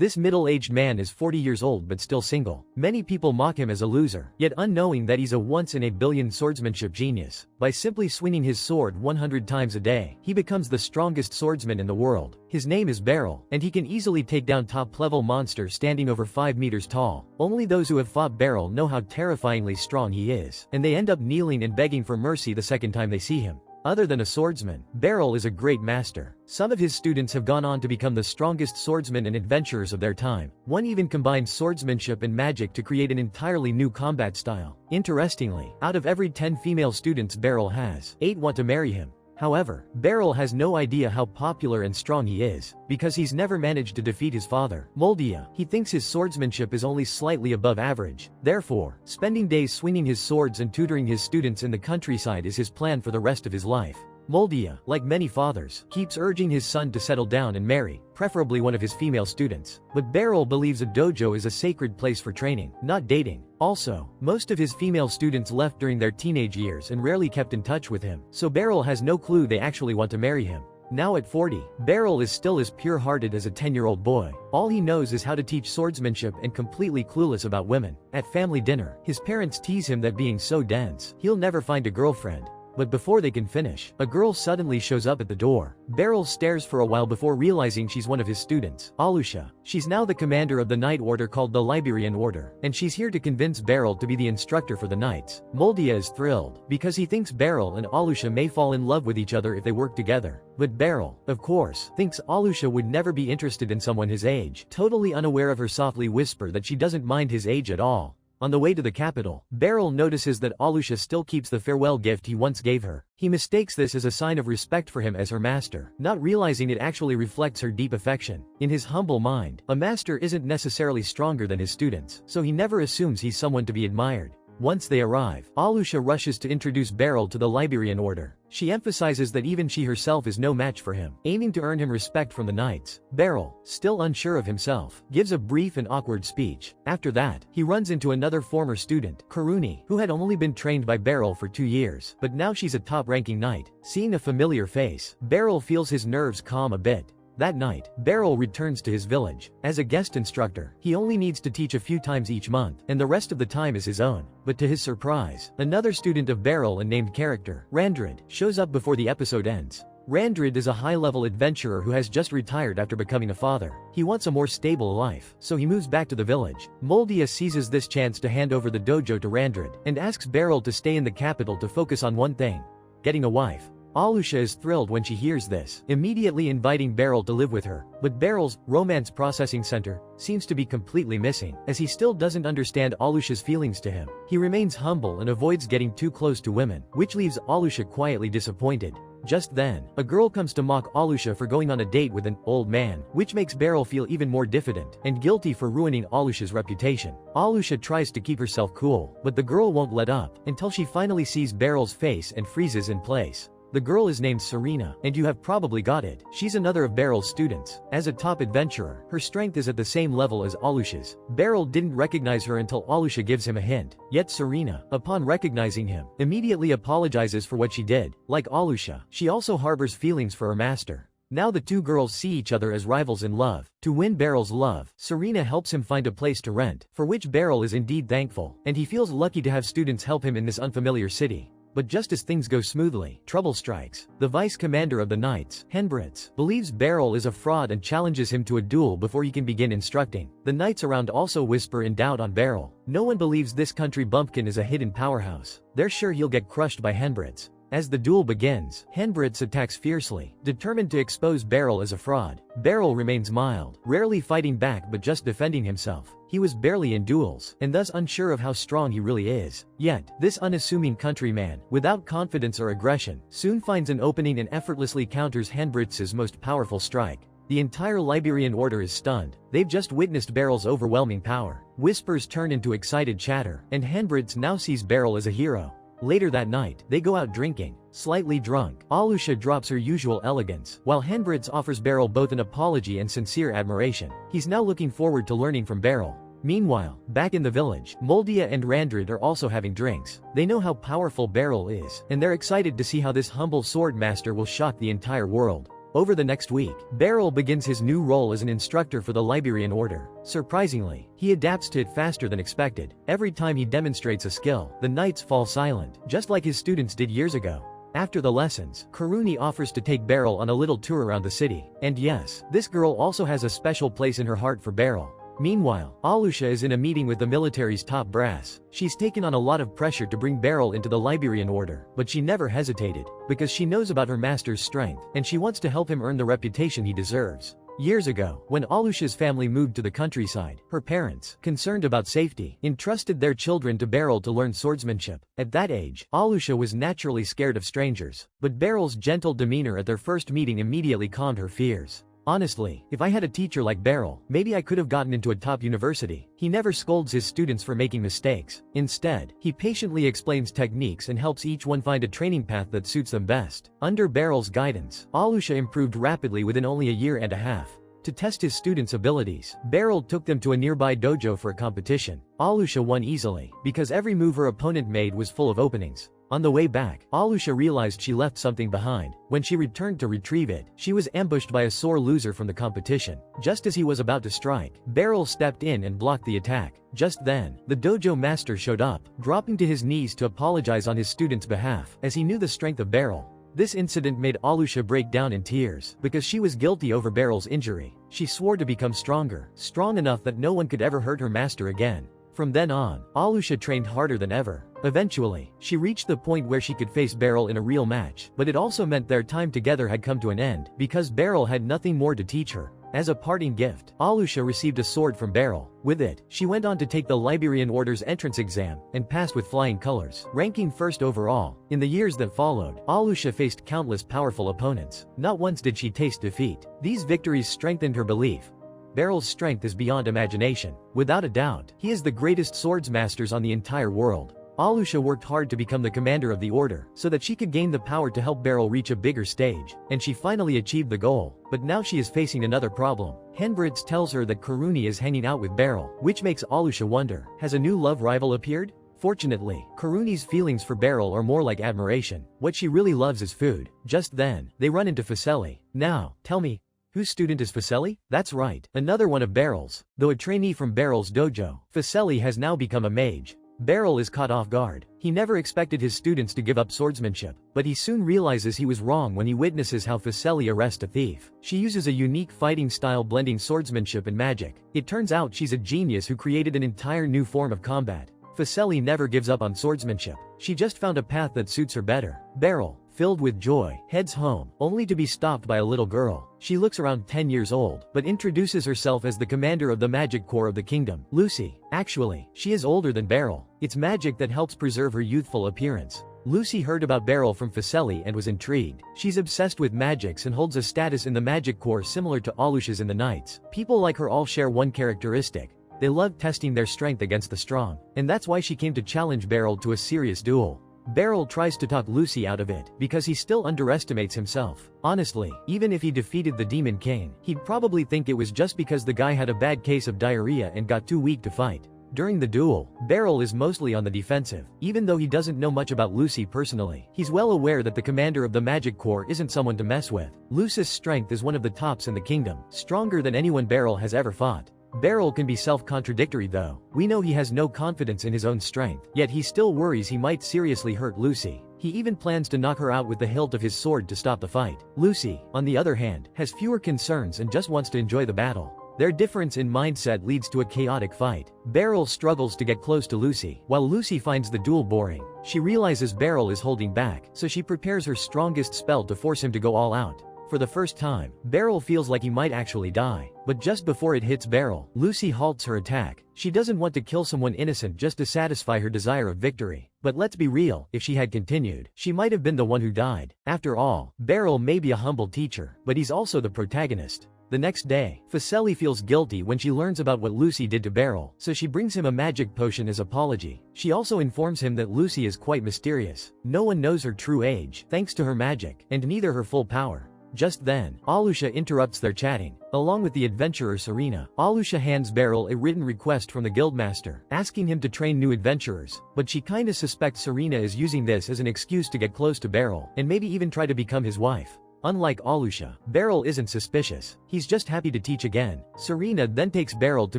This middle-aged man is 40 years old but still single. Many people mock him as a loser, yet unknowing that he's a once-in-a-billion swordsmanship genius. By simply swinging his sword 100 times a day, he becomes the strongest swordsman in the world. His name is Beryl, and he can easily take down top-level monsters standing over 5 meters tall. Only those who have fought Beryl know how terrifyingly strong he is, and they end up kneeling and begging for mercy the second time they see him. Other than a swordsman, Beryl is a great master. Some of his students have gone on to become the strongest swordsmen and adventurers of their time. One even combined swordsmanship and magic to create an entirely new combat style. Interestingly, out of every 10 female students Beryl has, 8 want to marry him. However, Beryl has no idea how popular and strong he is, because he's never managed to defeat his father, Moldia. He thinks his swordsmanship is only slightly above average. Therefore, spending days swinging his swords and tutoring his students in the countryside is his plan for the rest of his life. Moldia, like many fathers, keeps urging his son to settle down and marry, preferably one of his female students. But Beryl believes a dojo is a sacred place for training, not dating. Also, most of his female students left during their teenage years and rarely kept in touch with him, so Beryl has no clue they actually want to marry him. Now at 40, Beryl is still as pure-hearted as a 10-year-old boy. All he knows is how to teach swordsmanship and completely clueless about women. At family dinner, his parents tease him that being so dense, he'll never find a girlfriend. But before they can finish, a girl suddenly shows up at the door. Beryl stares for a while before realizing she's one of his students, Alusha. She's now the commander of the night order called the Liberian Order, and she's here to convince Beryl to be the instructor for the knights. Moldia is thrilled, because he thinks Beryl and Alusha may fall in love with each other if they work together. But Beryl, of course, thinks Alusha would never be interested in someone his age, totally unaware of her softly whisper that she doesn't mind his age at all. On the way to the capital, Beryl notices that Alusha still keeps the farewell gift he once gave her. He mistakes this as a sign of respect for him as her master, not realizing it actually reflects her deep affection. In his humble mind, a master isn't necessarily stronger than his students, so he never assumes he's someone to be admired. Once they arrive, Alusha rushes to introduce Beryl to the Liberian Order. She emphasizes that even she herself is no match for him, aiming to earn him respect from the knights. Beryl, still unsure of himself, gives a brief and awkward speech. After that, he runs into another former student, Karuni, who had only been trained by Beryl for 2 years, but now she's a top-ranking knight. Seeing a familiar face, Beryl feels his nerves calm a bit. That night, Beryl returns to his village. As a guest instructor, he only needs to teach a few times each month, and the rest of the time is his own. But to his surprise, another student of Beryl and named character, Randrid, shows up before the episode ends. Randrid is a high-level adventurer who has just retired after becoming a father. He wants a more stable life, so he moves back to the village. Moldia seizes this chance to hand over the dojo to Randrid, and asks Beryl to stay in the capital to focus on one thing: getting a wife. Alusha is thrilled when she hears this, immediately inviting Beryl to live with her. But Beryl's romance processing center seems to be completely missing, as he still doesn't understand Alusha's feelings to him. He remains humble and avoids getting too close to women, which leaves Alusha quietly disappointed. Just then, a girl comes to mock Alusha for going on a date with an old man, which makes Beryl feel even more diffident and guilty for ruining Alusha's reputation. Alusha tries to keep herself cool, but the girl won't let up, until she finally sees Beryl's face and freezes in place. The girl is named Serena, and you have probably got it. She's another of Beryl's students. As a top adventurer, her strength is at the same level as Alusha's. Beryl didn't recognize her until Alusha gives him a hint. Yet Serena, upon recognizing him, immediately apologizes for what she did. Like Alusha, she also harbors feelings for her master. Now the two girls see each other as rivals in love. To win Beryl's love, Serena helps him find a place to rent, for which Beryl is indeed thankful, and he feels lucky to have students help him in this unfamiliar city. But just as things go smoothly, trouble strikes. The vice commander of the knights, Henbritz, believes Beryl is a fraud and challenges him to a duel before he can begin instructing. The knights around also whisper in doubt on Beryl. No one believes this country bumpkin is a hidden powerhouse. They're sure he'll get crushed by Henbritz. As the duel begins, Henbritz attacks fiercely, determined to expose Beryl as a fraud. Beryl remains mild, rarely fighting back but just defending himself. He was barely in duels, and thus unsure of how strong he really is. Yet, this unassuming countryman, without confidence or aggression, soon finds an opening and effortlessly counters Henbritz's most powerful strike. The entire Liberian Order is stunned. They've just witnessed Beryl's overwhelming power. Whispers turn into excited chatter, and Henbritz now sees Beryl as a hero. Later that night, they go out drinking. Slightly drunk, Alusha drops her usual elegance, while Henbritz offers Beryl both an apology and sincere admiration. He's now looking forward to learning from Beryl. Meanwhile, back in the village, Moldia and Randrid are also having drinks. They know how powerful Beryl is, and they're excited to see how this humble sword master will shock the entire world. Over the next week, Beryl begins his new role as an instructor for the Liberian Order. Surprisingly, he adapts to it faster than expected. Every time he demonstrates a skill, the knights fall silent, just like his students did years ago. After the lessons, Karuni offers to take Beryl on a little tour around the city. And yes, this girl also has a special place in her heart for Beryl. Meanwhile, Alusha is in a meeting with the military's top brass. She's taken on a lot of pressure to bring Beryl into the Liberian Order, but she never hesitated, because she knows about her master's strength, and she wants to help him earn the reputation he deserves. Years ago, when Alusha's family moved to the countryside, her parents, concerned about safety, entrusted their children to Beryl to learn swordsmanship. At that age, Alusha was naturally scared of strangers, but Beryl's gentle demeanor at their first meeting immediately calmed her fears. Honestly, if I had a teacher like Beryl, maybe I could have gotten into a top university. He never scolds his students for making mistakes. Instead, he patiently explains techniques and helps each one find a training path that suits them best. Under Beryl's guidance, Alusha improved rapidly within only a year and a half. To test his students' abilities, Beryl took them to a nearby dojo for a competition. Alusha won easily, because every move her opponent made was full of openings. On the way back, Alusha realized she left something behind. When she returned to retrieve it, she was ambushed by a sore loser from the competition. Just as he was about to strike, Beryl stepped in and blocked the attack. Just then, the dojo master showed up, dropping to his knees to apologize on his student's behalf, as he knew the strength of Beryl. This incident made Alusha break down in tears, because she was guilty over Beryl's injury. She swore to become stronger, strong enough that no one could ever hurt her master again. From then on, Alusha trained harder than ever. Eventually, she reached the point where she could face Beryl in a real match, but it also meant their time together had come to an end, because Beryl had nothing more to teach her. As a parting gift, Alusha received a sword from Beryl. With it, she went on to take the Liberian Order's entrance exam, and passed with flying colors, ranking first overall. In the years that followed, Alusha faced countless powerful opponents. Not once did she taste defeat. These victories strengthened her belief. Beryl's strength is beyond imagination. Without a doubt, he is the greatest swordsmasters on the entire world. Alusha worked hard to become the commander of the order, so that she could gain the power to help Beryl reach a bigger stage, and she finally achieved the goal. But now she is facing another problem. Henbritz tells her that Karuni is hanging out with Beryl, which makes Alusha wonder, has a new love rival appeared? Fortunately, Karuni's feelings for Beryl are more like admiration. What she really loves is food. Just then, they run into Fuseli. Now, tell me, whose student is Fuseli? That's right, another one of Beryl's. Though a trainee from Beryl's dojo, Fuseli has now become a mage. Beryl is caught off guard. He never expected his students to give up swordsmanship, but he soon realizes he was wrong when he witnesses how Fuseli arrests a thief. She uses a unique fighting style blending swordsmanship and magic. It turns out she's a genius who created an entire new form of combat. Fuseli never gives up on swordsmanship. She just found a path that suits her better. Beryl, filled with joy, heads home, only to be stopped by a little girl. She looks around 10 years old, but introduces herself as the commander of the magic corps of the kingdom, Lucy. Actually, she is older than Beryl. It's magic that helps preserve her youthful appearance. Lucy heard about Beryl from Fuseli and was intrigued. She's obsessed with magics and holds a status in the magic corps similar to Alusha's in the Knights. People like her all share one characteristic. They love testing their strength against the strong. And that's why she came to challenge Beryl to a serious duel. Beryl tries to talk Lucy out of it, because he still underestimates himself. Honestly, even if he defeated the Demon King, he'd probably think it was just because the guy had a bad case of diarrhea and got too weak to fight. During the duel, Beryl is mostly on the defensive. Even though he doesn't know much about Lucy personally, he's well aware that the commander of the Magic Corps isn't someone to mess with. Lucy's strength is one of the tops in the kingdom, stronger than anyone Beryl has ever fought. Beryl can be self-contradictory though. We know he has no confidence in his own strength, yet he still worries he might seriously hurt Lucy. He even plans to knock her out with the hilt of his sword to stop the fight. Lucy, on the other hand, has fewer concerns and just wants to enjoy the battle. Their difference in mindset leads to a chaotic fight. Beryl struggles to get close to Lucy, while Lucy finds the duel boring. She realizes Beryl is holding back, so she prepares her strongest spell to force him to go all out. For the first time, Beryl feels like he might actually die. But just before it hits Beryl, Lucy halts her attack. She doesn't want to kill someone innocent just to satisfy her desire of victory. But let's be real, if she had continued, she might have been the one who died. After all, Beryl may be a humble teacher, but he's also the protagonist. The next day, Fuseli feels guilty when she learns about what Lucy did to Beryl, so she brings him a magic potion as apology. She also informs him that Lucy is quite mysterious. No one knows her true age, thanks to her magic, and neither her full power. Just then, Alusha interrupts their chatting. Along with the adventurer Serena, Alusha hands Beryl a written request from the guildmaster, asking him to train new adventurers. But she kinda suspects Serena is using this as an excuse to get close to Beryl, and maybe even try to become his wife. Unlike Alusha, Beryl isn't suspicious. He's just happy to teach again. Serena then takes Beryl to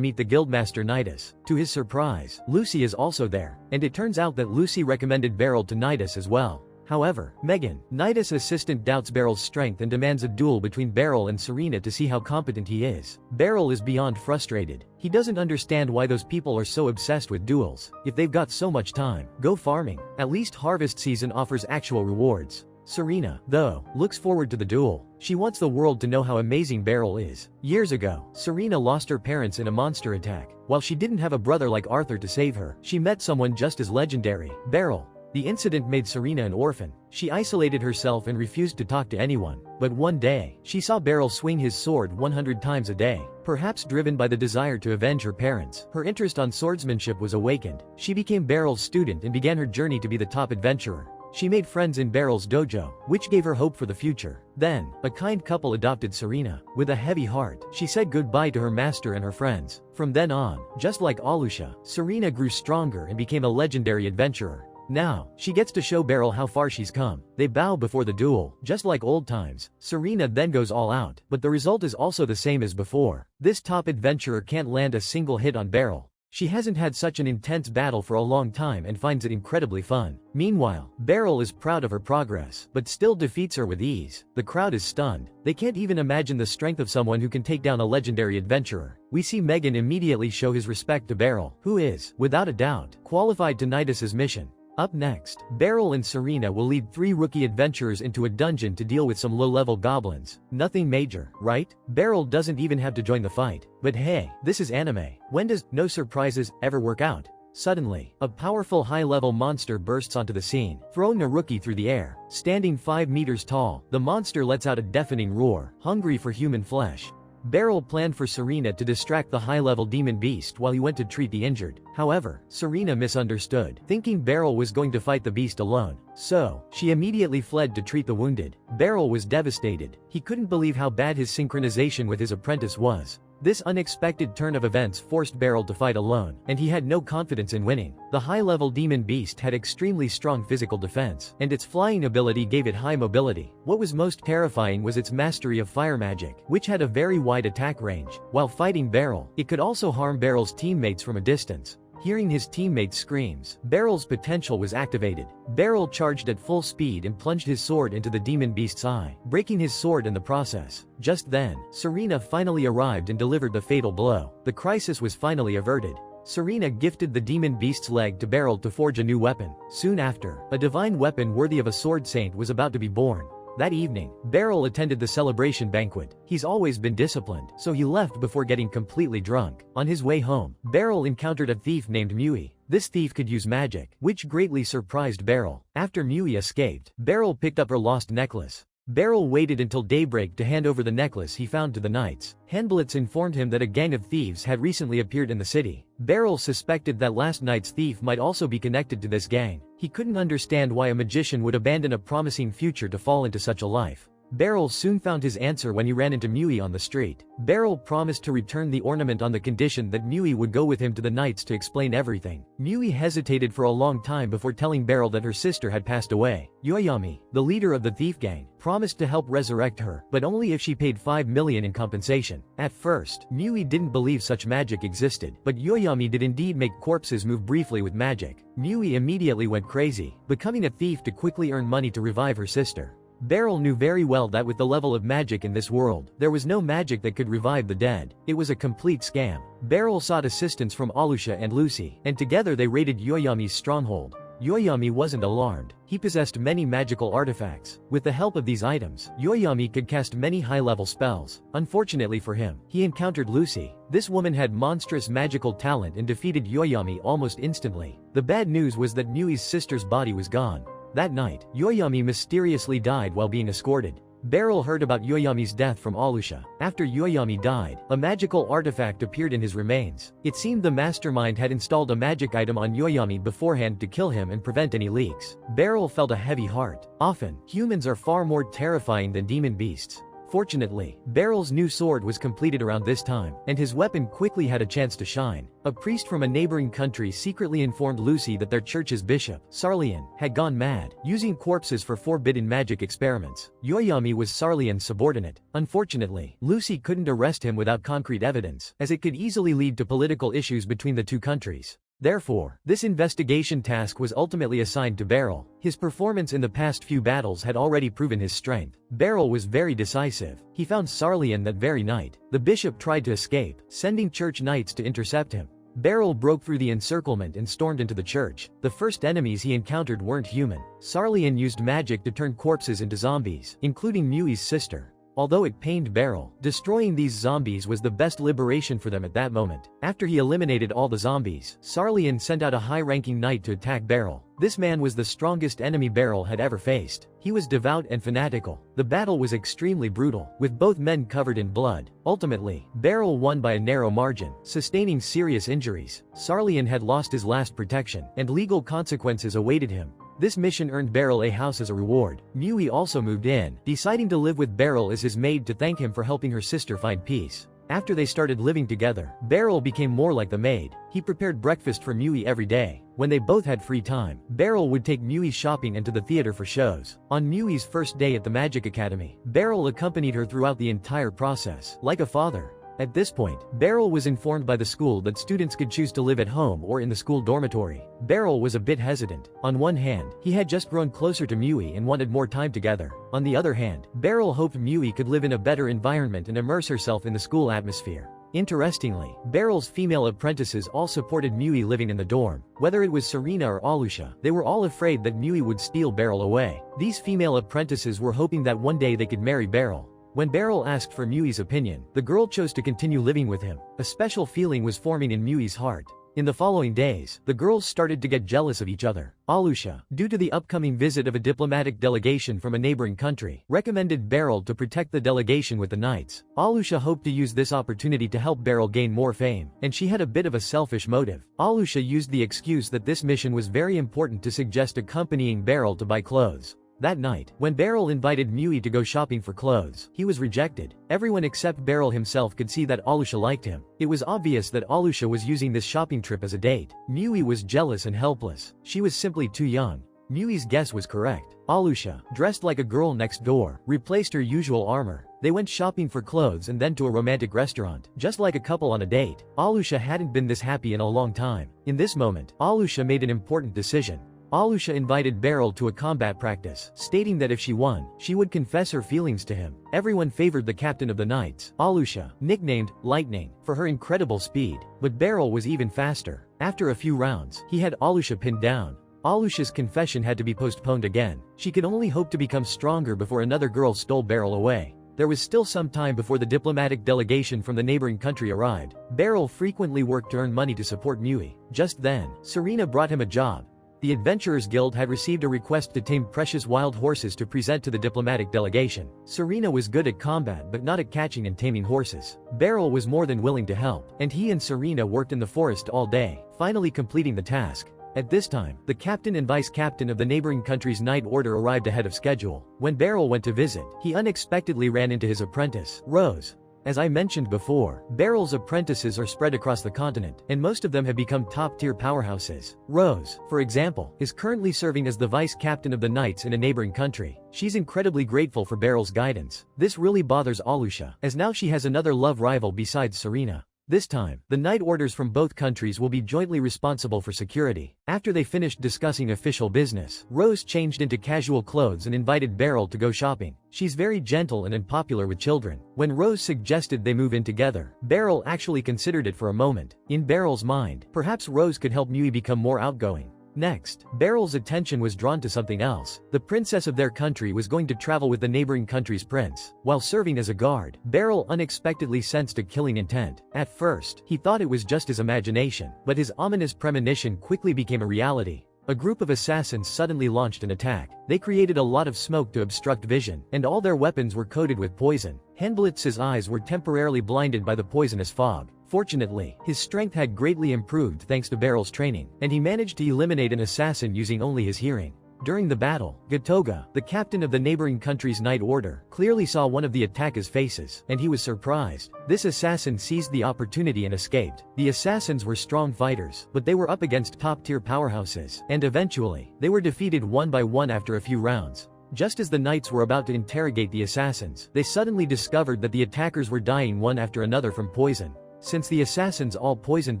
meet the guildmaster Nidus. To his surprise, Lucy is also there, and it turns out that Lucy recommended Beryl to Nidus as well. However, Megan, Nidus' assistant, doubts Beryl's strength and demands a duel between Beryl and Serena to see how competent he is. Beryl is beyond frustrated. He doesn't understand why those people are so obsessed with duels. If they've got so much time, go farming. At least harvest season offers actual rewards. Serena, though, looks forward to the duel. She wants the world to know how amazing Beryl is. Years ago, Serena lost her parents in a monster attack. While she didn't have a brother like Arthur to save her, she met someone just as legendary, Beryl. The incident made Serena an orphan. She isolated herself and refused to talk to anyone. But one day, she saw Beryl swing his sword 100 times a day. Perhaps driven by the desire to avenge her parents, her interest on swordsmanship was awakened. She became Beryl's student and began her journey to be the top adventurer. She made friends in Beryl's dojo, which gave her hope for the future. Then, a kind couple adopted Serena. With a heavy heart, she said goodbye to her master and her friends. From then on, just like Alusha, Serena grew stronger and became a legendary adventurer. Now, she gets to show Beryl how far she's come. They bow before the duel, just like old times. Serena then goes all out, but the result is also the same as before. This top adventurer can't land a single hit on Beryl. She hasn't had such an intense battle for a long time and finds it incredibly fun. Meanwhile, Beryl is proud of her progress, but still defeats her with ease. The crowd is stunned. They can't even imagine the strength of someone who can take down a legendary adventurer. We see Megan immediately show his respect to Beryl, who is, without a doubt, qualified to Nidus' mission. Up next, Beryl and Serena will lead 3 rookie adventurers into a dungeon to deal with some low-level goblins. Nothing major, right? Beryl doesn't even have to join the fight. But hey, this is anime. When does no surprises ever work out? Suddenly, a powerful high-level monster bursts onto the scene, throwing a rookie through the air. Standing 5 meters tall, the monster lets out a deafening roar, hungry for human flesh. Beryl planned for Serena to distract the high-level demon beast while he went to treat the injured. However, Serena misunderstood, thinking Beryl was going to fight the beast alone. So, she immediately fled to treat the wounded. Beryl was devastated. He couldn't believe how bad his synchronization with his apprentice was. This unexpected turn of events forced Beryl to fight alone, and he had no confidence in winning. The high-level demon beast had extremely strong physical defense, and its flying ability gave it high mobility. What was most terrifying was its mastery of fire magic, which had a very wide attack range. While fighting Beryl, it could also harm Beryl's teammates from a distance. Hearing his teammates' screams, Beryl's potential was activated. Beryl charged at full speed and plunged his sword into the demon beast's eye, breaking his sword in the process. Just then, Serena finally arrived and delivered the fatal blow. The crisis was finally averted. Serena gifted the demon beast's leg to Beryl to forge a new weapon. Soon after, a divine weapon worthy of a sword saint was about to be born. That evening, Beryl attended the celebration banquet. He's always been disciplined, so he left before getting completely drunk. On his way home, Beryl encountered a thief named Mui. This thief could use magic, which greatly surprised Beryl. After Mui escaped, Beryl picked up her lost necklace. Beryl waited until daybreak to hand over the necklace he found to the knights. Handblitz informed him that a gang of thieves had recently appeared in the city. Beryl suspected that last night's thief might also be connected to this gang. He couldn't understand why a magician would abandon a promising future to fall into such a life. Beryl soon found his answer when he ran into Mui on the street. Beryl promised to return the ornament on the condition that Mui would go with him to the knights to explain everything. Mui hesitated for a long time before telling Beryl that her sister had passed away. Yoyami, the leader of the thief gang, promised to help resurrect her, but only if she paid 5 million in compensation. At first, Mui didn't believe such magic existed, but Yoyami did indeed make corpses move briefly with magic. Mui immediately went crazy, becoming a thief to quickly earn money to revive her sister. Beryl knew very well that with the level of magic in this world, there was no magic that could revive the dead. It was a complete scam. Beryl sought assistance from Alusha and Lucy, and together they raided Yoyami's stronghold. Yoyami wasn't alarmed. He possessed many magical artifacts. With the help of these items, Yoyami could cast many high-level spells. Unfortunately for him, he encountered Lucy. This woman had monstrous magical talent and defeated Yoyami almost instantly. The bad news was that Mui's sister's body was gone. That night, Yoyami mysteriously died while being escorted. Beryl heard about Yoyami's death from Alusha. After Yoyami died, a magical artifact appeared in his remains. It seemed the mastermind had installed a magic item on Yoyami beforehand to kill him and prevent any leaks. Beryl felt a heavy heart. Often, humans are far more terrifying than demon beasts. Fortunately, Beryl's new sword was completed around this time, and his weapon quickly had a chance to shine. A priest from a neighboring country secretly informed Lucy that their church's bishop, Sarlian, had gone mad, using corpses for forbidden magic experiments. Yoyami was Sarlian's subordinate. Unfortunately, Lucy couldn't arrest him without concrete evidence, as it could easily lead to political issues between the two countries. Therefore, this investigation task was ultimately assigned to Beryl. His performance in the past few battles had already proven his strength. Beryl was very decisive. He found Sarlian that very night. The bishop tried to escape, sending church knights to intercept him. Beryl broke through the encirclement and stormed into the church. The first enemies he encountered weren't human. Sarlian used magic to turn corpses into zombies, including Mui's sister. Although it pained Beryl, destroying these zombies was the best liberation for them at that moment. After he eliminated all the zombies, Sarlian sent out a high-ranking knight to attack Beryl. This man was the strongest enemy Beryl had ever faced. He was devout and fanatical. The battle was extremely brutal, with both men covered in blood. Ultimately, Beryl won by a narrow margin, sustaining serious injuries. Sarlian had lost his last protection, and legal consequences awaited him. This mission earned Beryl a house as a reward. Mui also moved in, deciding to live with Beryl as his maid to thank him for helping her sister find peace. After they started living together, Beryl became more like the maid. He prepared breakfast for Mui every day. When they both had free time, Beryl would take Mui shopping and to the theater for shows. On Mui's first day at the Magic Academy, Beryl accompanied her throughout the entire process, like a father. At this point, Beryl was informed by the school that students could choose to live at home or in the school dormitory. Beryl was a bit hesitant. On one hand, he had just grown closer to Mui and wanted more time together. On the other hand, Beryl hoped Mui could live in a better environment and immerse herself in the school atmosphere. Interestingly, Beryl's female apprentices all supported Mui living in the dorm. Whether it was Serena or Alusha, they were all afraid that Mui would steal Beryl away. These female apprentices were hoping that one day they could marry Beryl. When Beryl asked for Mui's opinion, the girl chose to continue living with him. A special feeling was forming in Mui's heart. In the following days, the girls started to get jealous of each other. Alusha, due to the upcoming visit of a diplomatic delegation from a neighboring country, recommended Beryl to protect the delegation with the knights. Alusha hoped to use this opportunity to help Beryl gain more fame, and she had a bit of a selfish motive. Alusha used the excuse that this mission was very important to suggest accompanying Beryl to buy clothes. That night, when Beryl invited Mui to go shopping for clothes, he was rejected. Everyone except Beryl himself could see that Alusha liked him. It was obvious that Alusha was using this shopping trip as a date. Mui was jealous and helpless. She was simply too young. Mui's guess was correct. Alusha, dressed like a girl next door, replaced her usual armor. They went shopping for clothes and then to a romantic restaurant, just like a couple on a date. Alusha hadn't been this happy in a long time. In this moment, Alusha made an important decision. Alusha invited Beryl to a combat practice, stating that if she won, she would confess her feelings to him. Everyone favored the captain of the knights, Alusha, nicknamed Lightning, for her incredible speed. But Beryl was even faster. After a few rounds, he had Alusha pinned down. Alusha's confession had to be postponed again. She could only hope to become stronger before another girl stole Beryl away. There was still some time before the diplomatic delegation from the neighboring country arrived. Beryl frequently worked to earn money to support Mui. Just then, Serena brought him a job. The Adventurers Guild had received a request to tame precious wild horses to present to the diplomatic delegation. Serena was good at combat but not at catching and taming horses. Beryl was more than willing to help, and he and Serena worked in the forest all day, finally completing the task. At this time, the captain and vice-captain of the neighboring country's Knight Order arrived ahead of schedule. When Beryl went to visit, he unexpectedly ran into his apprentice, Rose. As I mentioned before, Beryl's apprentices are spread across the continent, and most of them have become top-tier powerhouses. Rose, for example, is currently serving as the vice-captain of the Knights in a neighboring country. She's incredibly grateful for Beryl's guidance. This really bothers Alusha, as now she has another love rival besides Serena. This time, the Knight Orders from both countries will be jointly responsible for security. After they finished discussing official business, Rose changed into casual clothes and invited Beryl to go shopping. She's very gentle and unpopular with children. When Rose suggested they move in together, Beryl actually considered it for a moment. In Beryl's mind, perhaps Rose could help Mui become more outgoing. Next, Beryl's attention was drawn to something else. The princess of their country was going to travel with the neighboring country's prince. While serving as a guard, Beryl unexpectedly sensed a killing intent. At first, he thought it was just his imagination, but his ominous premonition quickly became a reality. A group of assassins suddenly launched an attack. They created a lot of smoke to obstruct vision, and all their weapons were coated with poison. Henblitz's eyes were temporarily blinded by the poisonous fog. Fortunately, his strength had greatly improved thanks to Beryl's training, and he managed to eliminate an assassin using only his hearing. During the battle, Gatoga, the captain of the neighboring country's Night Order, clearly saw one of the attackers' faces, and he was surprised. This assassin seized the opportunity and escaped. The assassins were strong fighters, but they were up against top-tier powerhouses, and eventually, they were defeated one by one after a few rounds. Just as the knights were about to interrogate the assassins, they suddenly discovered that the attackers were dying one after another from poison. Since the assassins all poisoned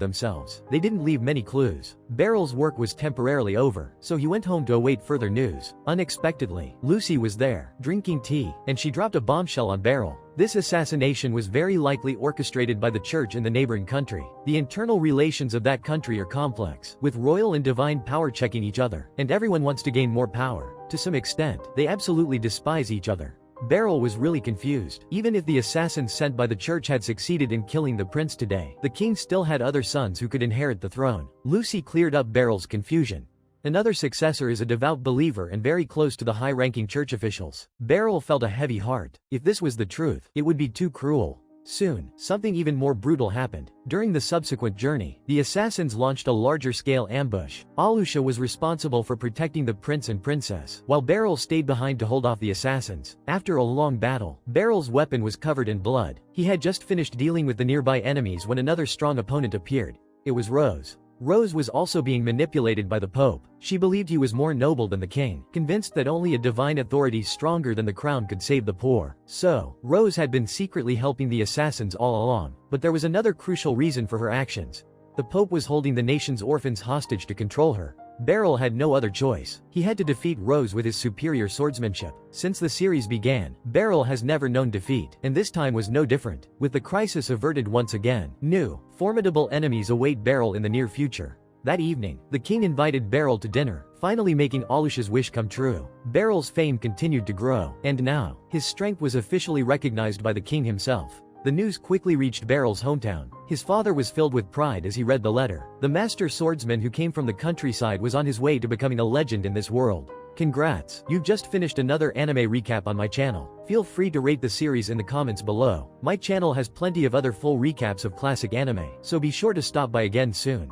themselves, they didn't leave many clues. Beryl's work was temporarily over, so he went home to await further news. Unexpectedly, Lucy was there, drinking tea, and she dropped a bombshell on Beryl. This assassination was very likely orchestrated by the church in the neighboring country. The internal relations of that country are complex, with royal and divine power checking each other, and everyone wants to gain more power. To some extent, they absolutely despise each other. Beryl was really confused. Even if the assassins sent by the church had succeeded in killing the prince today, the king still had other sons who could inherit the throne. Lucy cleared up Beryl's confusion. Another successor is a devout believer and very close to the high-ranking church officials. Beryl felt a heavy heart. If this was the truth, it would be too cruel. Soon, something even more brutal happened. During the subsequent journey, the assassins launched a larger-scale ambush. Alusha was responsible for protecting the prince and princess, while Beryl stayed behind to hold off the assassins. After a long battle, Beryl's weapon was covered in blood. He had just finished dealing with the nearby enemies when another strong opponent appeared. It was Rose. Rose was also being manipulated by the Pope. She believed he was more noble than the king, convinced that only a divine authority stronger than the crown could save the poor. So, Rose had been secretly helping the assassins all along. But there was another crucial reason for her actions. The Pope was holding the nation's orphans hostage to control her. Beryl had no other choice. He had to defeat Rose with his superior swordsmanship. Since the series began, Beryl has never known defeat, and this time was no different. With the crisis averted once again, new, formidable enemies await Beryl in the near future. That evening, the king invited Beryl to dinner, finally making Alusha's wish come true. Beryl's fame continued to grow, and now, his strength was officially recognized by the king himself. The news quickly reached Beryl's hometown. His father was filled with pride as he read the letter. The master swordsman who came from the countryside was on his way to becoming a legend in this world. Congrats, you've just finished another anime recap on my channel. Feel free to rate the series in the comments below. My channel has plenty of other full recaps of classic anime, so be sure to stop by again soon.